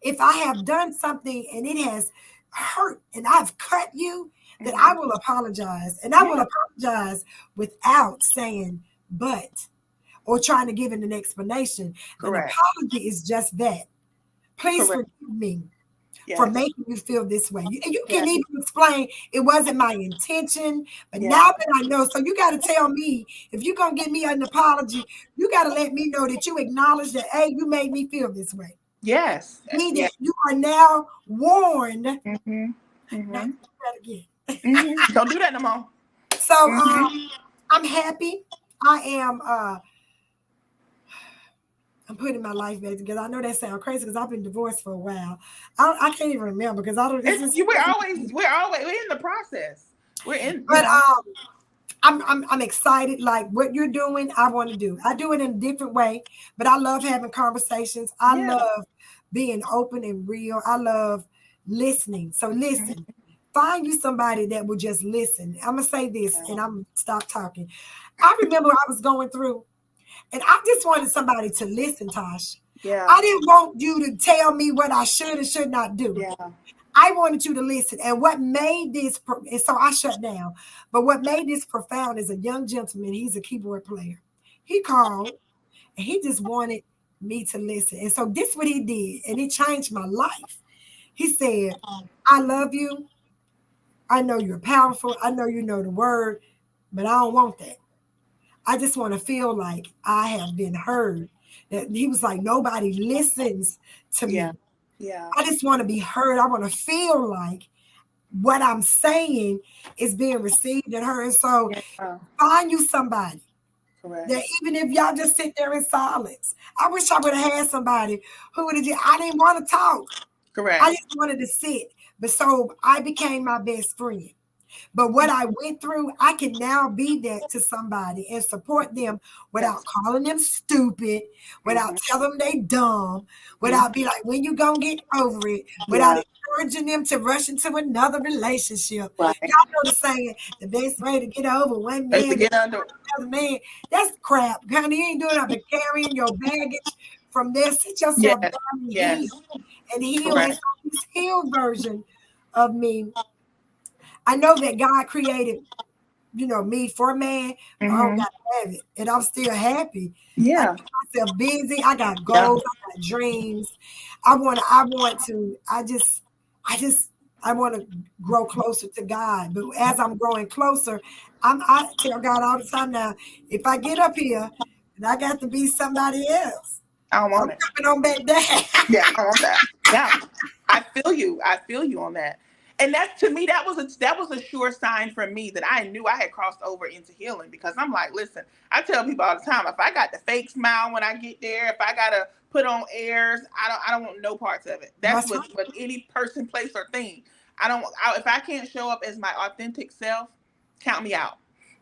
if I have done something and it has hurt and I've cut you, that I Hmm. will apologize. And I will Yeah, apologize without saying but or trying to give it an explanation. An correct, apology is just that. Please correct. forgive me for Yes, making you feel this way. You can yes, even explain it wasn't my intention, but yes, now that I know, so you got to tell me if you're gonna give me an apology, you got to let me know that you acknowledge that hey, you made me feel this way. yes, Me yes. that you are now warned not Hmm. to Hmm. do that again. Hmm. Don't do that no more. So Hmm. I'm happy. I am I'm putting my life back together. I know that sounds crazy because I've been divorced for a while. I can't even remember because I don't. It's It's just, you. We're always we're in the process. We're in. You but know. I'm excited. Like what you're doing, I want to do. I do it in a different way, but I love having conversations. I Yeah. love being open and real. I love listening. So Mhm. listen, find you somebody that will just listen. I'm gonna say this, Yeah. and I'm stop talking. I remember I was going through, and I just wanted somebody to listen, Tosh. Yeah. I didn't want you to tell me what I should and should not do. Yeah. I wanted you to listen. And what made this, and so I shut down. But what made this profound is a young gentleman. He's a keyboard player. He called and he just wanted me to listen. And so this is what he did. And it changed my life. He said, I love you. I know you're powerful. I know you know the word, but I don't want that. I just want to feel like I have been heard. That he was like, nobody listens to Yeah. me. Yeah. I just want to be heard. I want to feel like what I'm saying is being received and heard. So Yeah. find you somebody Correct. that even if y'all just sit there in silence. I wish I would have had somebody who would have just, I didn't want to talk. I Correct. just wanted to sit. But so I became my best friend. But what I went through, I can now be that to somebody and support them without Yes. calling them stupid, without Hmm. telling them they dumb, Hmm. without be like, when you gonna get over it, without Yeah. encouraging them to rush into another relationship. Right. Y'all know the saying, the best way to get over one Let's man is get under. another man. That's crap. Honey, you ain't doing nothing but carrying your baggage from there. Sit yourself Yes. down and Yes. heal. And heal. And Correct. so this healed version of me, I know that God created me for a man, but I don't Hmm. gotta have it. And I'm still happy. I Yeah. keep myself busy. I got Yeah. goals, I got dreams. I want to grow closer to God. But as I'm growing closer, I tell God all the time now, if I get up here and I got to be somebody else, I don't I'm want it. coming on back down. Yeah. I don't want that. Yeah. I feel you. I feel you on that. And that to me, that was a sure sign for me that I knew I had crossed over into healing because I'm like, listen, I tell people all the time, if I got the fake smile when I get there, if I gotta put on airs, I don't want no parts of it. That's That's with any person, place, or thing. If I can't show up as my authentic self, count me out.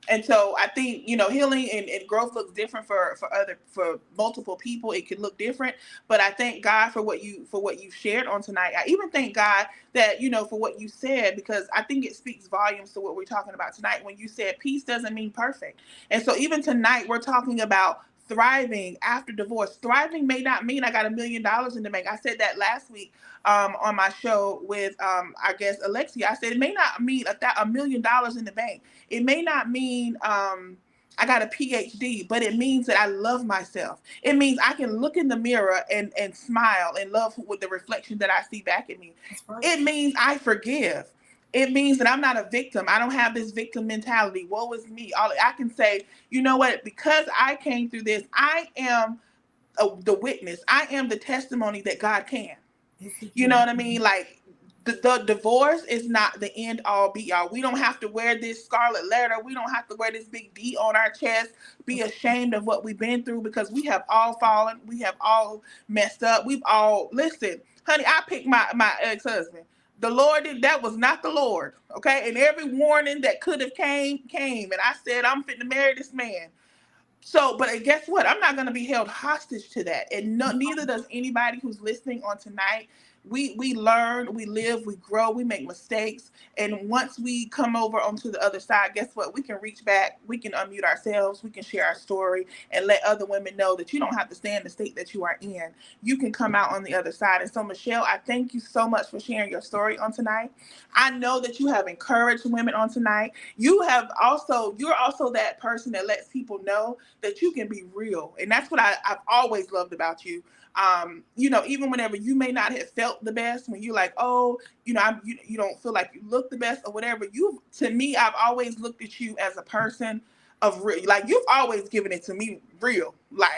And so I think healing and growth looks different for multiple people. It can look different, but I thank God for what you shared on tonight. I even thank God that for what you said, because I think it speaks volumes to what we're talking about tonight when you said peace doesn't mean perfect. And so even tonight we're talking about thriving after divorce. Thriving may not mean I got $1 million in the bank. I said that last week on my show with I guess Alexia. I said it may not mean $1 million in the bank. It may not mean I got a PhD, but it means that I love myself. It means I can look in the mirror and smile and love with the reflection that I see back at me. Right. It means I forgive. It means that I'm not a victim. I don't have this victim mentality. Woe is me. All I can say, you know what? Because I came through this, I am the witness. I am the testimony that God can. You know what I mean? Like the divorce is not the end all be all. We don't have to wear this scarlet letter. We don't have to wear this big D on our chest, be ashamed of what we've been through because we have all fallen. We have all messed up. We've all, listen, honey, I picked my ex-husband. The Lord did, that was not the Lord. Okay. And every warning that could have came. And I said, I'm fit to marry this man. So, but guess what? I'm not going to be held hostage to that, and no, neither does anybody who's listening on tonight. We learn, we live, we grow, we make mistakes, and once we come over onto the other side, guess what? We can reach back, we can unmute ourselves, we can share our story, and let other women know that you don't have to stay in the state that you are in. You can come out on the other side. And so, Michelle, I thank you so much for sharing your story on tonight. I know that you have encouraged women on tonight. You're also that person that lets people know that you can be real. And that's what I've always loved about you. Even whenever you may not have felt the best, when you're like, oh, you don't feel like you look the best or whatever, to me, I've always looked at you as a person of real. Like, you've always given it to me real. Like,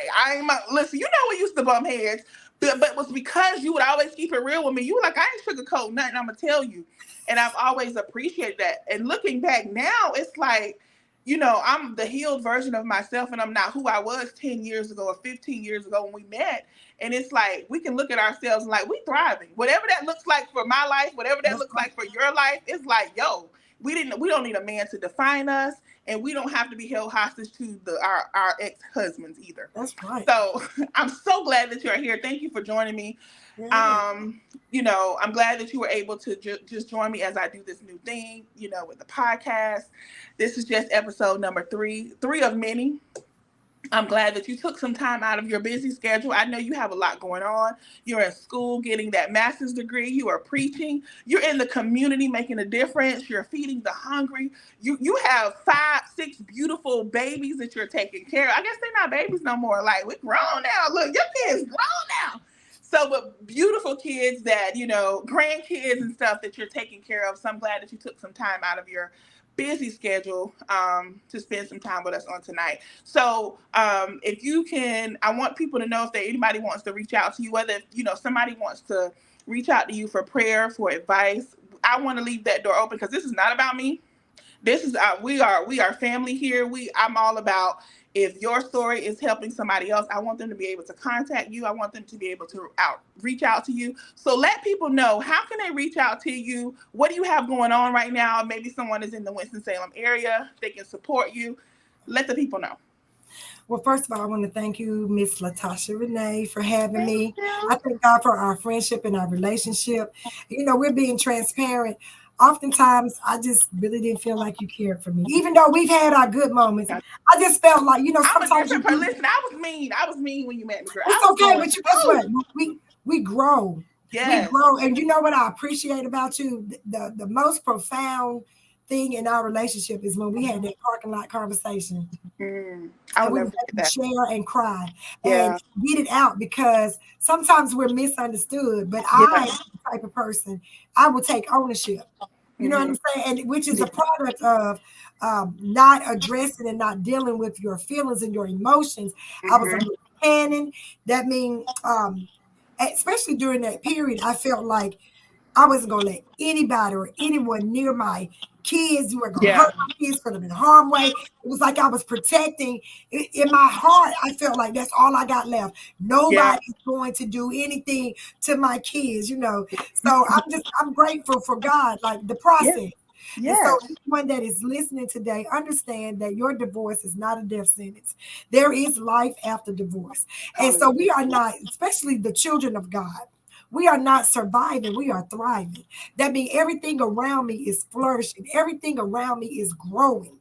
listen, we used to bump heads, but it was because you would always keep it real with me. You were like, I ain't sugarcoat nothing, I'm gonna tell you. And I've always appreciated that. And looking back now, it's like, I'm the healed version of myself, and I'm not who I was 10 years ago or 15 years ago when we met. And it's like, we can look at ourselves and like, we thriving. Whatever that looks like for my life, whatever that looks like for your life, it's like, yo, we don't need a man to define us, and we don't have to be held hostage to our ex-husbands either. That's right. So I'm so glad that you're here. Thank you for joining me. Yeah. I'm glad that you were able to just join me as I do this new thing, with the podcast. This is just episode number 3 of many. I'm glad that you took some time out of your busy schedule. I know you have a lot going on. You're in school getting that master's degree. You are preaching. You're in the community making a difference. You're feeding the hungry. You have 5, 6 beautiful babies that you're taking care of. I guess they're not babies no more. Like, we're grown now. Look, your kids grown now. So, but beautiful kids that, grandkids and stuff that you're taking care of. So I'm glad that you took some time out of your busy schedule to spend some time with us on tonight. So if you can, I want people to know if anybody wants to reach out to you, whether somebody wants to reach out to you for prayer, for advice. I want to leave that door open because this is not about me. This is we are family here. I'm all about, if your story is helping somebody else, I want them to be able to contact you. I want them to be able to reach out to you. So let people know, how can they reach out to you? What do you have going on right now? Maybe someone is in the Winston-Salem area. They can support you. Let the people know. Well, first of all, I want to thank you, Miss Latasha Renee, for having me. I thank God for our friendship and our relationship. We're being transparent. Oftentimes, I just really didn't feel like you cared for me. Even though we've had our good moments, I just felt like, sometimes listen, I was mean when you met me, girl. It's okay, but guess what? We grow. Yes. We grow. And you know what I appreciate about you? The most profound thing in our relationship is when we had that parking lot conversation. I would share and cry and get it out, because sometimes we're misunderstood. But I am the type of person, I will take ownership. You know what I'm saying? And which is a product of not addressing and not dealing with your feelings and your emotions. I was a canon. That means, especially during that period, I felt like I wasn't going to let anybody or anyone near my kids who were going to hurt my kids, put them in harm's way. It was like I was protecting. In my heart, I felt like that's all I got left. Nobody's going to do anything to my kids, So I'm grateful for God, like the process. And so anyone that is listening today, understand that your divorce is not a death sentence. There is life after divorce. And so we are not, especially the children of God, We are not surviving, we are thriving. That means everything around me is flourishing, everything around me is growing.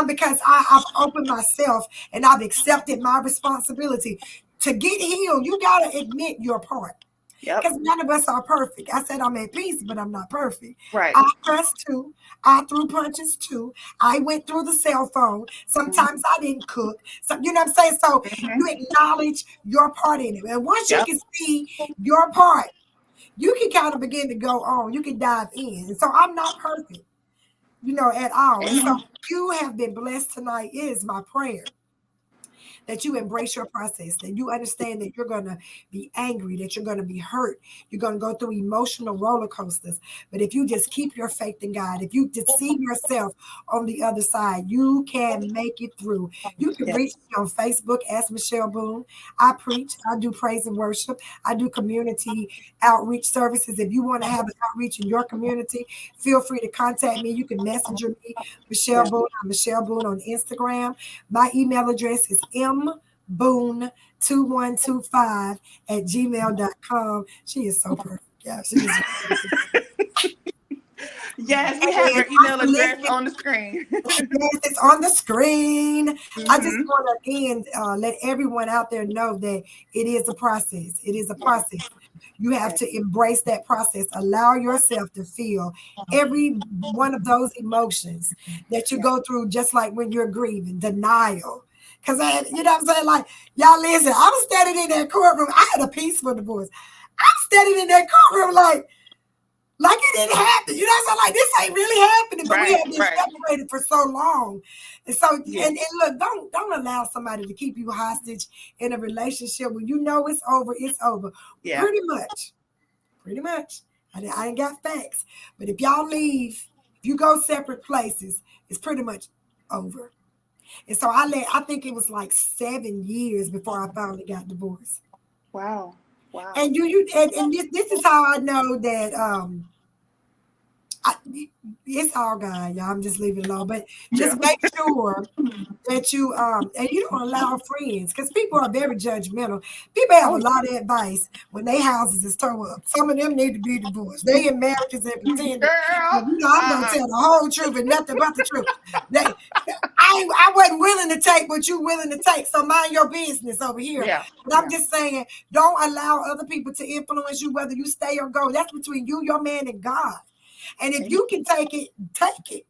Because I've opened myself and I've accepted my responsibility. To get healed, you got to admit your part. Yep. Because none of us are perfect. I said I'm at peace, but I'm not perfect. Right. I cussed too. I threw punches too. I went through the cell phone. Sometimes I didn't cook. So, you know what I'm saying? So you Mm-hmm. acknowledge your part in it. And once you Yep. can see your part, you can kind of begin to go on. You can dive in. And so I'm not perfect, at all. And so Amen. you have been blessed tonight is my prayer that you embrace your process, that you understand that you're going to be angry, that you're going to be hurt, you're going to go through emotional roller coasters. But if you just keep your faith in God, if you just see yourself on the other side, you can make it through. You can reach Yes. me on Facebook as Michelle Boone. I preach, I do praise and worship, I do community outreach services. If you want to have an outreach in your community, feel free to contact me. You can messenger me, Michelle Yeah. Boone. I'm Michelle Boone on Instagram. My email address is mboone2125 at gmail.com. She is so perfect. Yeah, she is. Yes, we have And your email address listen, on the screen. yes, it's on the screen. I just Mm-hmm. want to again let everyone out there know that it is a process. It is a Yes. process. You have Yes. to embrace that process. Allow yourself to feel every one of those emotions that you Yes. go through, just like when you're grieving, denial. Because you know what I'm saying? Like, y'all listen, I was standing in that courtroom. I had a peaceful divorce. I'm standing in that courtroom like it didn't happen. You know what I'm saying? Like this ain't really happening, but we Right. have been Right. separated for so long. And so Yeah. and look, don't allow somebody to keep you hostage in a relationship when you know it's over, it's over. Yeah. Pretty much. Pretty much. I ain't got facts. But if y'all leave, if you go separate places, it's pretty much over. And so I think it was like 7 years before I finally got divorced. Wow. Wow. And and this is how I know that I, it's all God, y'all. I'm just leaving it alone. But just Yeah. make sure that you and you don't allow friends because people are very judgmental. People have a Oh, lot of advice when their houses is tore up. Some of them need to be divorced. They in marriages and pretending. girl. I'm gonna tell the whole truth and nothing but the truth. They, I wasn't willing to take what you willing to take. So mind your business over here. Yeah. But I'm Yeah. just saying, don't allow other people to influence you whether you stay or go. That's between you, your man, and God. And if Amen. you can take it, take it.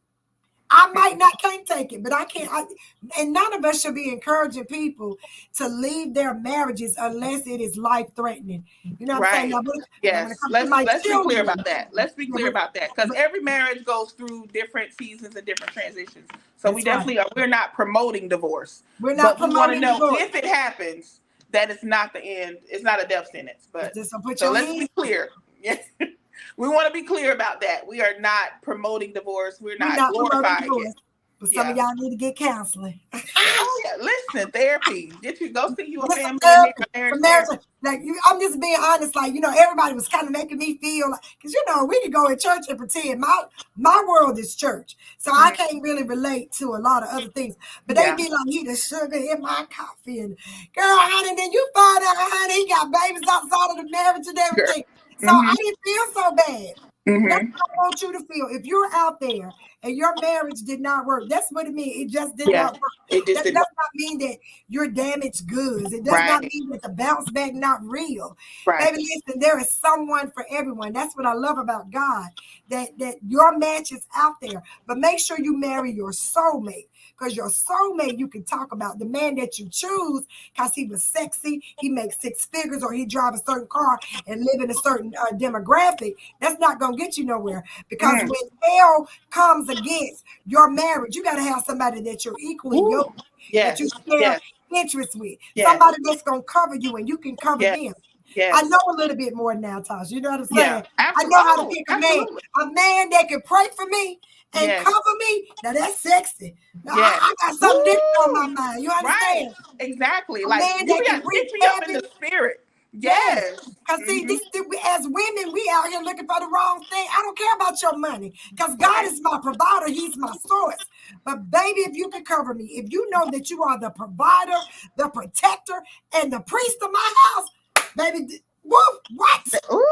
I might not can't take it, but I can't. And none of us should be encouraging people to leave their marriages unless it is life threatening. You know what I'm saying? Right. Now when it Yes. comes to Let's my let's be clear children, about that. Let's be yeah, clear about that because but every marriage goes through different seasons and different transitions. So we that's right. definitely are. We're not promoting divorce, We're not but we want to promoting know divorce. if it happens that it's not the end. It's not a death sentence. But Just don't put so your let's be hands. clear. Yes. We want to be clear about that. We are not promoting divorce. We're We're not not promoting glorifying it. divorce. But some of Yeah. y'all need to get counseling. Oh yeah. Listen, therapy. Get you go see you a Get some family and therapy, a marriage some marriage. therapist. Like I'm just being honest. Like everybody was kind of making me feel like because we could go in church and pretend my world is church, so I Mhm. can't really relate to a lot of other things. But they Yeah. be like, he the sugar in my coffee, and girl, honey, then you find out, honey, he got babies outside of the marriage and Girl. everything. So I Mhm. didn't feel so bad. That's Mhm. what I want you to feel. If you're out there and your marriage did not work, that's what it means. It just did Yeah. not work. It just That didn't does work. not mean that you're damaged goods. It does not Right. mean that the bounce back not real. Right. Baby, listen, there is someone for everyone. That's what I love about God. That your match is out there. But make sure you marry your soulmate. Because your soulmate, you can talk about the man that you choose because he was sexy, he makes six figures, or he drive a certain car and live in a certain demographic. That's not going to get you nowhere. Because Mm. when hell comes against your marriage, you got to have somebody that you're equally Woo. yoked, that you Yes. share Yes. interests with, Yes. somebody that's going to cover you and you can cover Yes. them. I know Yes. a little bit more now, Tosh. You know what I'm Yeah. saying? I Absolutely. know how to Oh, pick absolutely. a man that can pray for me and Yes. cover me. Now that's sexy. Now Yes. I got something different on my Woo. mind. You Right. understand? Exactly. A Like man you that can got reach pick me up in heaven. the spirit. Yes. Yes. Because see, Hmm. as women, we out here looking for the wrong thing. I don't care about your money. Because God Right. is my provider. He's my source. But baby, if you can cover me, if you know that you are the provider, the protector, and the priest of my house, baby, Woo, what? Ooh,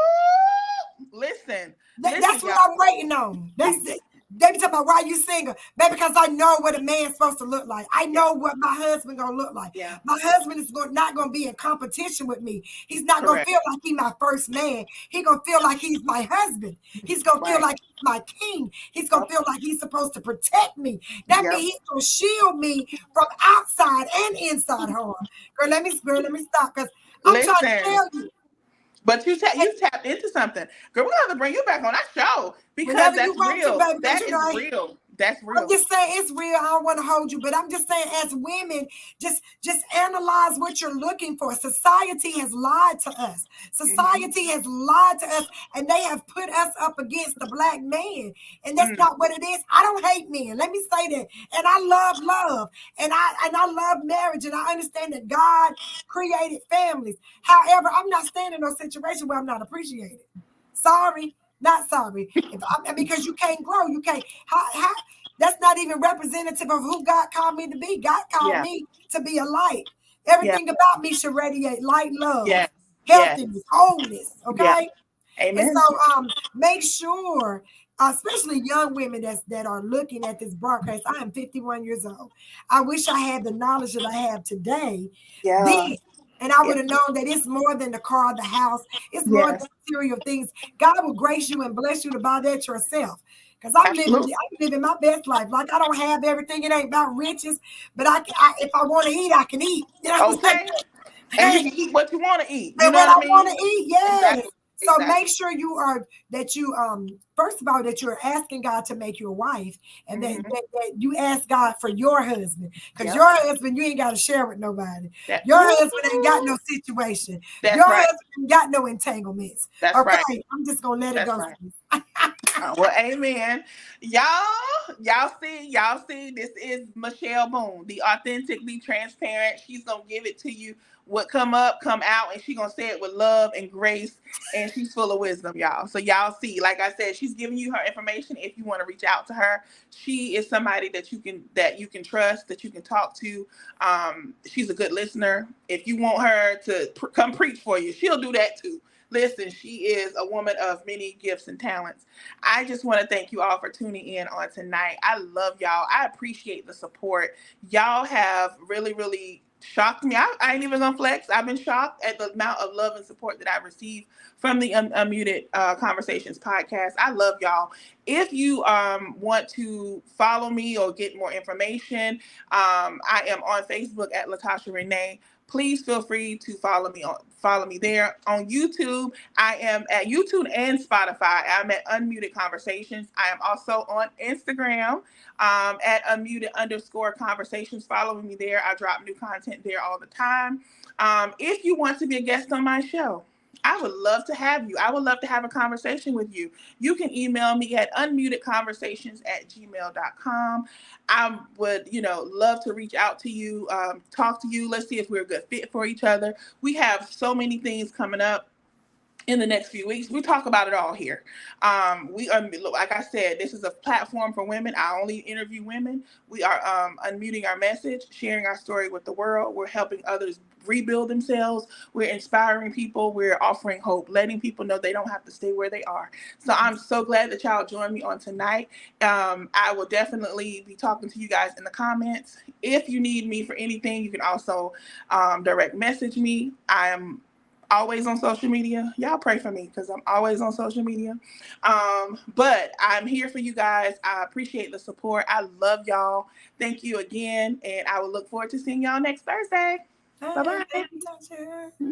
listen, listen, That's what y'all. I'm waiting on. That's it. They be talking about why you single, baby, because I know what a man's supposed to look like. I Yeah, know what my husband gonna look like. yeah, My husband is not gonna be in competition with me. He's not gonna correct. feel like he's my first man. He gonna feel like he's my husband. He's gonna feel Right. like he's my king. He's gonna Yep. feel like he's supposed to protect me. That Yep. means he's gonna shield me from outside and inside harm. Girl, let me stop because I'm trying to Listen, tell you. but you tapped into something, girl. We're gonna have to bring you back on our show because Whenever you that's want to, real. baby, because That you is know real. That's I'm real. just saying it's real. I don't want to hold you, but I'm just saying as women, just analyze what you're looking for. Society has lied to us. Hmm. Society has lied to us, and they have put us up against the black man. And that's Mm. not what it is. I don't hate men. Let me say that. And I love love. And I love marriage. And I understand that God created families. However, I'm not staying in no situation where I'm not appreciated. Sorry, not sorry. Because you can't grow, you can't. How that's not even representative of who God called me to be. God called Yeah. me to be a light. Yeah. Everything about me should radiate light, love, Yes. Yes. healthiness, wholeness. Yeah. Okay, and Amen. so make sure. Especially young women that are looking at this broadcast. I am 51 years old. I wish I had the knowledge that I have today, Yeah. then, and I Yeah. would have known that it's more than the car, the house. It's more than Yes. material things. God will grace you and bless you to buy that yourself. Because Absolutely. I'm living my best life. Like I don't have everything. It ain't about riches, but if I want to eat, I can eat. You know what I'm saying? Okay. And you Hey, can eat what you want to eat. You and know what what I I want mean? to eat, yes. Exactly. So make Exactly. sure you are that you first of all that you're asking God to make you a wife, and Hmm. that you ask God for your husband, because your Yep. husband you ain't got to share with nobody. That. Your Ooh. husband ain't got no situation. Your That's right. husband ain't got no entanglements. That's right. Okay, I'm just gonna let it That's go. right. Well, amen. Y'all, y'all see, this is Michelle Boone, the authentically transparent. She's gonna give it to you. What come up, come out, and she's gonna say it with love and grace, and she's full of wisdom, y'all. So y'all see, like I said, she's giving you her information if you want to reach out to her. She is somebody that you can trust, that you can talk to. She's a good listener. If you want her to come preach for you, she'll do that too. Listen, she is a woman of many gifts and talents. I just want to thank you all for tuning in on tonight. I love y'all. I appreciate the support. Y'all have really, really shocked me. I ain't even gonna flex. I've been shocked at the amount of love and support that I received from the Unmuted Conversations podcast. I love y'all. If you want to follow me or get more information, I am on Facebook at Latasha Renee. Please feel free to follow me there on YouTube. I am at YouTube and Spotify. I'm at Unmuted Conversations. I am also on Instagram at Unmuted_Conversations. Follow me there. I drop new content there all the time. If you want to be a guest on my show, I would love to have you. I would love to have a conversation with you. You can email me at unmutedconversations@gmail.com. I would, love to reach out to you, talk to you. Let's see if we're a good fit for each other. We have so many things coming up in the next few weeks. We talk about it all here. We are, like I said, this is a platform for women. I only interview women. We are unmuting our message, sharing our story with the world. We're helping others rebuild themselves. We're inspiring people. We're offering hope, letting people know they don't have to stay where they are. So I'm so glad that y'all joined me on tonight. I will definitely be talking to you guys in the comments. If you need me for anything, you can also direct message me. I am always on social media. Y'all pray for me because I'm always on social media. But I'm here for you guys. I appreciate the support. I love y'all. Thank you again. And I will look forward to seeing y'all next Thursday. Bye Hey, bye. thank you, Tasha.